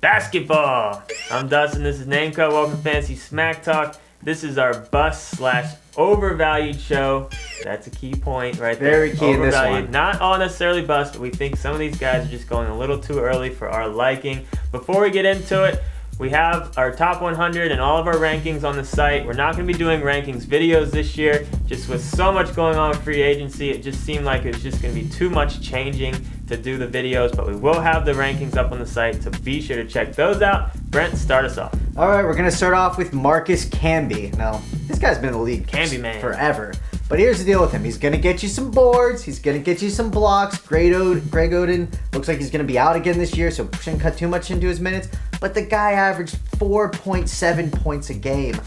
Basketball. I'm Dustin. This is Nameco. Welcome to Fantasy Smack Talk. This is our bust/overvalued show. That's a key point right there. Very key in this one. Not all necessarily bust, but we think some of these guys are just going a little too early for our liking. Before we get into it, we have our top 100 and all of our rankings on the site. We're not going to be doing rankings videos this year. Just with so much going on with free agency, it just seemed like it was just going to be too much changing to do the videos, but we will have the rankings up on the site, so be sure to check those out. Brent, start us off. All right, we're going to start off with Marcus Camby. Now, this guy's been in the league forever. But here's the deal with him. He's going to get you some boards. He's going to get you some blocks. Greg Oden looks like he's going to be out again this year, so shouldn't cut too much into his minutes. But the guy averaged 4.7 points a game.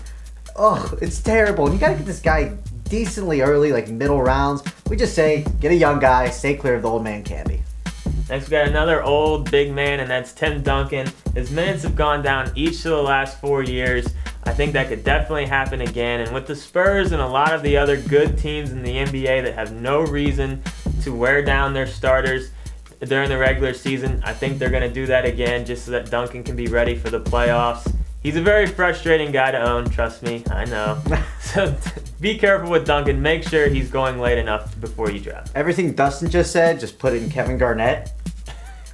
Oh, it's terrible. And you got to get this guy decently early, like middle rounds. We just say, get a young guy, stay clear of the old man Camby. Next, we got another old big man, and that's Tim Duncan. His minutes have gone down each of the last 4 years. I think that could definitely happen again. And with the Spurs and a lot of the other good teams in the NBA that have no reason to wear down their starters during the regular season, I think they're going to do that again just so that Duncan can be ready for the playoffs. He's a very frustrating guy to own, trust me, I know. So be careful with Duncan. Make sure he's going late enough before you draft. Everything Dustin just said, just put it in Kevin Garnett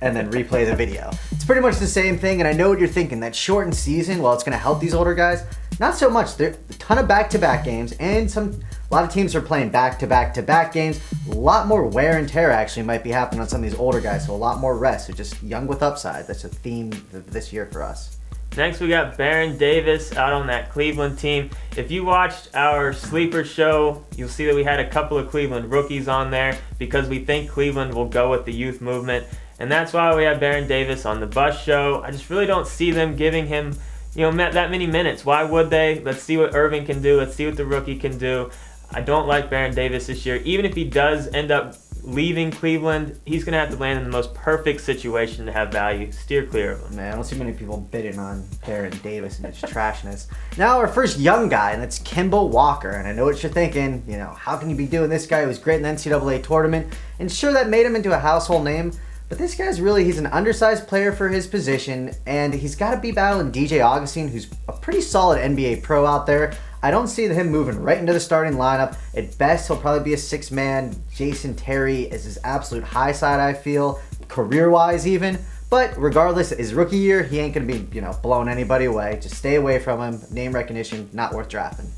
and then replay the video. It's pretty much the same thing, and I know what you're thinking. That shortened season, while it's going to help these older guys, not so much. There are a ton of back-to-back games, and a lot of teams are playing back-to-back-to-back games. A lot more wear and tear actually might be happening on some of these older guys, so a lot more rest. So just young with upside. That's a theme this year for us. Next, we got Baron Davis out on that Cleveland team. If you watched our sleeper show, you'll see that we had a couple of Cleveland rookies on there because we think Cleveland will go with the youth movement. And that's why we have Baron Davis on the bus show. I just really don't see them giving him, that many minutes. Why would they? Let's see what Irving can do. Let's see what the rookie can do. I don't like Baron Davis this year. Even if he does end up leaving Cleveland, he's going to have to land in the most perfect situation to have value. Steer clear of him. Man, I don't see many people bidding on Baron Davis and his trashness. Now our first young guy, and that's Kemba Walker. And I know what you're thinking, how can you be doing this guy who was great in the NCAA tournament? And sure, that made him into a household name, but this guy's he's an undersized player for his position, and he's got to be battling DJ Augustine, who's a pretty solid NBA pro out there. I don't see him moving right into the starting lineup. At best, he'll probably be a six-man. Jason Terry is his absolute high side, I feel, career-wise even. But regardless, his rookie year, he ain't going to be, blowing anybody away. Just stay away from him. Name recognition, not worth drafting.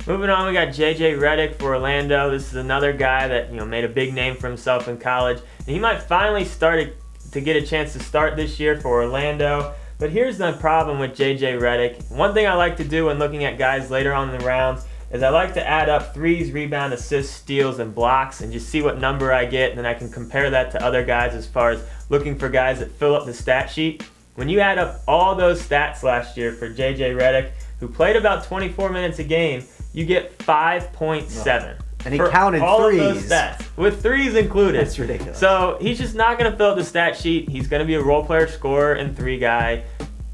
Moving on, we got JJ Redick for Orlando. This is another guy that made a big name for himself in college. And he might finally start to get a chance to start this year for Orlando. But here's the problem with JJ Redick. One thing I like to do when looking at guys later on in the rounds is I like to add up threes, rebound, assists, steals, and blocks and just see what number I get, and then I can compare that to other guys as far as looking for guys that fill up the stat sheet. When you add up all those stats last year for JJ Redick, who played about 24 minutes a game, you get 5.7. And he counted all threes. Of those stats, with threes included. That's ridiculous. So he's just not going to fill up the stat sheet. He's going to be a role player, scorer, and three guy.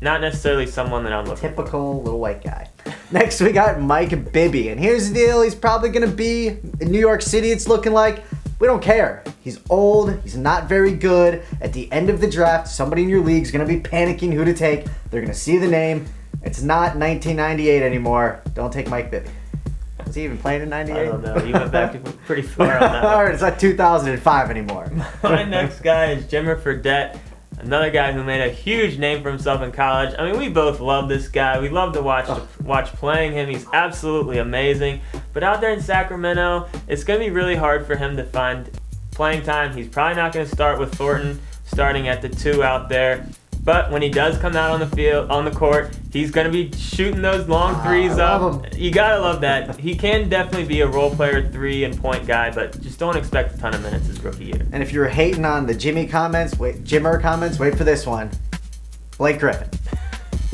Not necessarily someone that I'm looking for. Typical little white guy. Next, we got Mike Bibby. And here's the deal. He's probably going to be in New York City, it's looking like. We don't care. He's old. He's not very good. At the end of the draft, somebody in your league is going to be panicking who to take. They're going to see the name. It's not 1998 anymore. Don't take Mike Bibby. Was he even playing in 98? I don't know. You went back pretty far on that one. All right, it's not 2005 anymore. My next guy is Jimmer Fredette, another guy who made a huge name for himself in college. I mean, we both love this guy. We love to watch playing him. He's absolutely amazing. But out there in Sacramento, it's going to be really hard for him to find playing time. He's probably not going to start with Thornton starting at the 2 out there. But when he does come out on the field, on the court, he's going to be shooting those long threes up. You got to love that. He can definitely be a role player 3 and point guy, but just don't expect a ton of minutes his rookie year. And if you're hating on the Jimmer comments, wait for this one. Blake Griffin.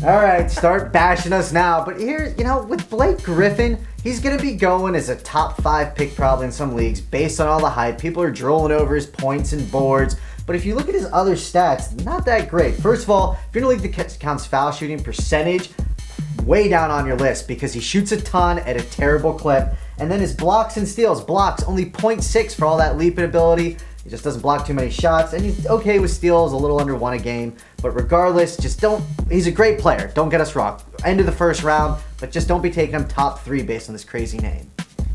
All right, start bashing us now. But here, with Blake Griffin, he's going to be going as a top 5 pick probably in some leagues based on all the hype. People are drooling over his points and boards. But if you look at his other stats, not that great. First of all, if you're in a league that counts foul shooting percentage, way down on your list because he shoots a ton at a terrible clip. And then his blocks and steals. Blocks, only 0.6 for all that leaping ability. He just doesn't block too many shots, and he's okay with steals, a little under 1 a game. But regardless, just don't. He's a great player. Don't get us wrong. End of the first round, but just don't be taking him top 3 based on this crazy name.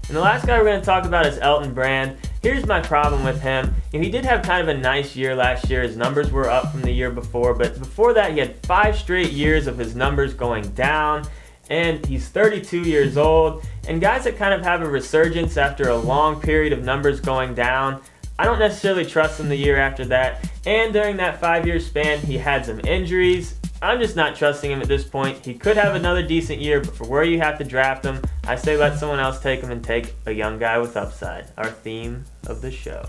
And the last guy we're going to talk about is Elton Brand. Here's my problem with him. He did have kind of a nice year last year. His numbers were up from the year before, but before that he had 5 straight years of his numbers going down. And he's 32 years old. And guys that kind of have a resurgence after a long period of numbers going down, I don't necessarily trust him the year after that. And during that 5-year span, he had some injuries. I'm just not trusting him at this point. He could have another decent year, but for where you have to draft him, I say let someone else take him and take a young guy with upside, our theme of the show.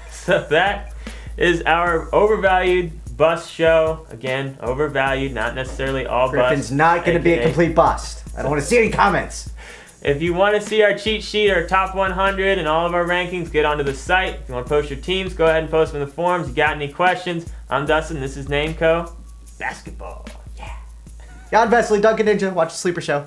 So that is our overvalued bust show. Again, overvalued, not necessarily all Griffin's bust. not going to be a complete bust. I don't want to see any comments. If you want to see our cheat sheet, our top 100, and all of our rankings, get onto the site. If you want to post your teams, go ahead and post them in the forums. You got any questions? I'm Dustin. This is Nameco Basketball. God Vesley, Duncan Ninja, watch the Sleeper Show.